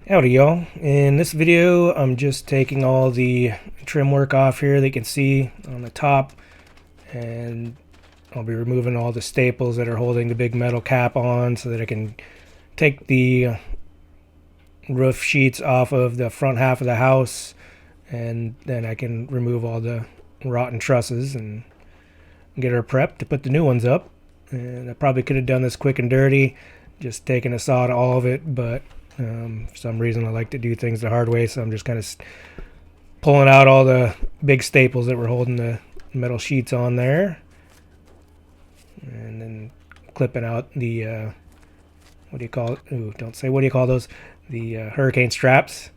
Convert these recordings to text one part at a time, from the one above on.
Howdy y'all. In this video I'm just taking all the trim work off here that you can see on the top, and I'll be removing all the staples that are holding the big metal cap on so that I can take the roof sheets off of the front half of the house, and then I can remove all the rotten trusses and get her prepped to put the new ones up. And I probably could have done this quick and dirty, just taking a saw to all of it, but for some reason I like to do things the hard way, so I'm just kind of pulling out all the big staples that were holding the metal sheets on there, and then clipping out the what do you call it? Ooh, don't say what do you call those? The hurricane straps.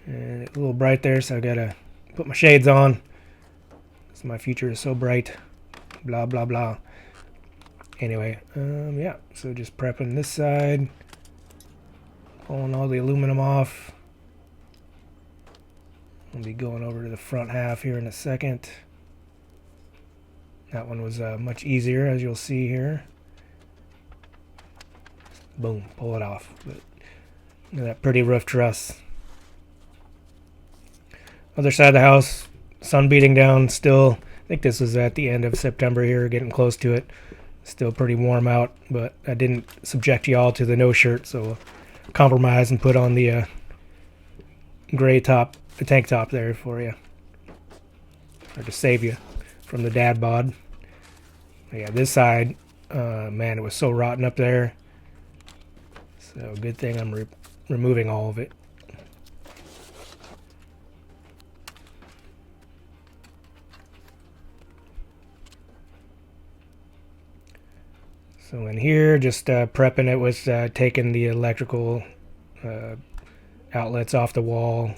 And it's a little bright there, so I gotta put my shades on because my future is so bright. Blah blah blah. Anyway, yeah. So just prepping this side. Pulling all the aluminum off. I'll be going over to the front half here in a second. That one was much easier, as you'll see here. Boom, pull it off. But look at that pretty roof truss. Other side of the house, sun beating down still. I think this was at the end of September here, getting close to it. Still pretty warm out, but I didn't subject y'all to the no shirt, so compromise and put on the gray top, the tank top there for you, or to save you from the dad bod. But yeah, this side, man, it was so rotten up there. So good thing I'm removing all of it. So in here, just prepping it with taking the electrical outlets off the wall,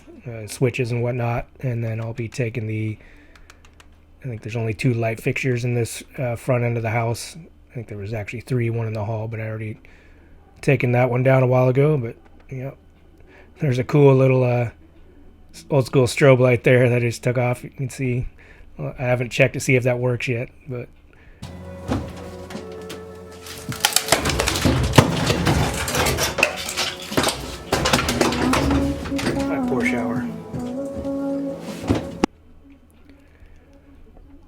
switches and whatnot, and then I'll be taking I think there's only 2 light fixtures in this front end of the house. I think there was actually 3, one in the hall, but I already taken that one down a while ago. But yeah, there's a cool little old school strobe light there that I just took off. You can see, well, I haven't checked to see if that works yet, but shower.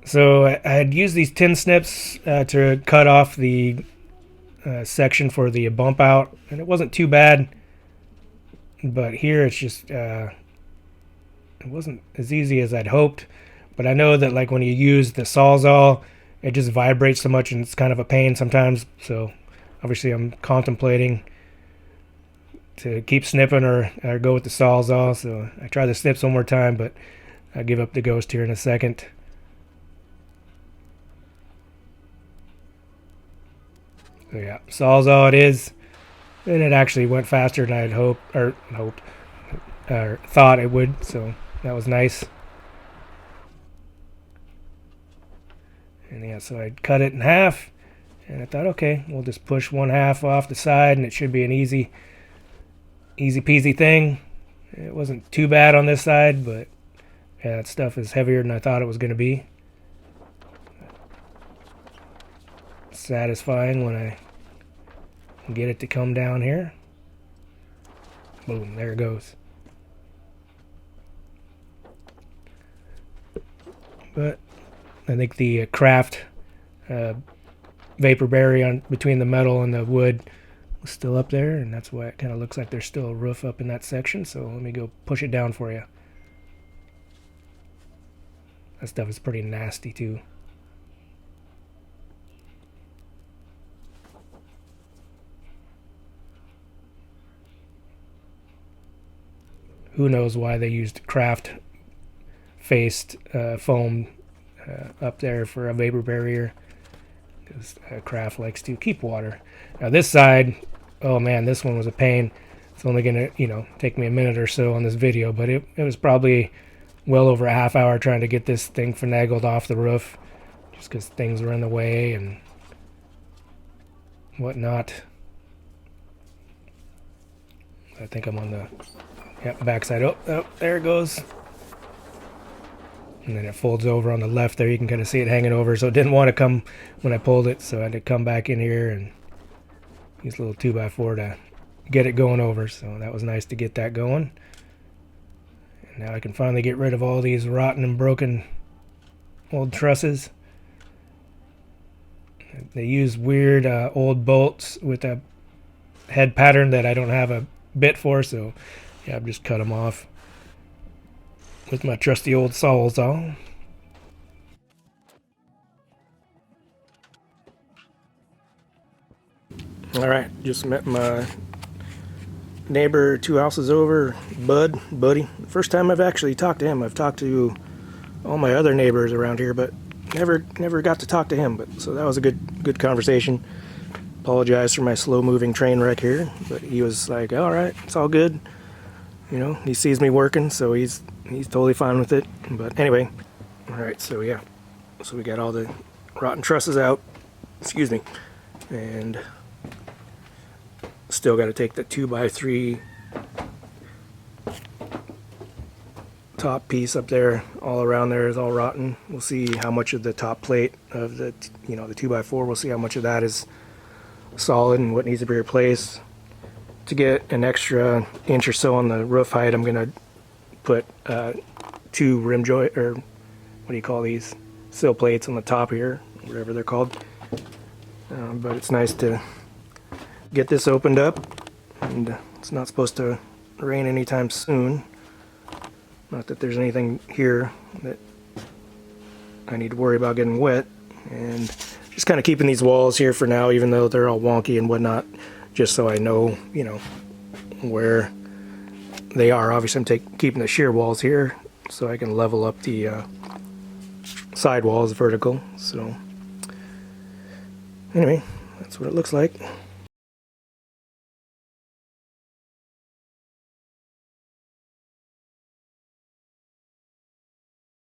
So I had used these tin snips to cut off the section for the bump out, and it wasn't too bad, but here it's just it wasn't as easy as I'd hoped. But I know that like when you use the Sawzall, it just vibrates so much and it's kind of a pain sometimes, so obviously I'm contemplating to keep snipping or go with the Sawzall. So I try the snips one more time, but I'll give up the ghost here in a second. So yeah, Sawzall it is. And it actually went faster than I had hoped, or thought it would, so that was nice. And yeah, so I cut it in half, and I thought, okay, we'll just push one half off the side and it should be an easy peasy thing. It wasn't too bad on this side, but yeah, that stuff is heavier than I thought it was going to be. Satisfying when I get it to come down here. Boom, there it goes. But I think the craft vapor barrier between the metal and the wood was still up there, and that's why it kind of looks like there's still a roof up in that section. So let me go push it down for you. That stuff is pretty nasty too. Who knows why they used craft faced foam up there for a vapor barrier, because craft likes to keep water. Now this side, oh man, this one was a pain. It's only gonna, take me a minute or so on this video, but it was probably well over a half hour trying to get this thing finagled off the roof, just because things were in the way and whatnot. I think I'm on the backside. Oh, there it goes. And then it folds over on the left there. You can kind of see it hanging over, so it didn't want to come when I pulled it, so I had to come back in here and use a little 2x4 to get it going over. So that was nice to get that going. And now I can finally get rid of all these rotten and broken old trusses. They use weird old bolts with a head pattern that I don't have a bit for, so yeah, I've just cut them off with my trusty old sawzall. Alright, just met my neighbor 2 houses over, Buddy. First time I've actually talked to him. I've talked to all my other neighbors around here, but never got to talk to him. But so that was a good conversation. Apologize for my slow moving train wreck here, but he was like, all right, it's all good. You know, he sees me working, so he's totally fine with it. But anyway, all right, so yeah, so we got all the rotten trusses out, excuse me, and still got to take the 2x3 top piece up there. All around there is all rotten. We'll see how much of the top plate of the, you know, the 2x4, we'll see how much of that is solid and what needs to be replaced. To get an extra inch or so on the roof height, I'm gonna put 2 rim joint, or what do you call these, sill plates on the top here, whatever they're called. But it's nice to get this opened up, and it's not supposed to rain anytime soon. Not that there's anything here that I need to worry about getting wet. And just kind of keeping these walls here for now, even though they're all wonky and whatnot, just so I know, you know, where they are. Obviously I'm keeping the shear walls here so I can level up the side walls vertical. So anyway, that's what it looks like.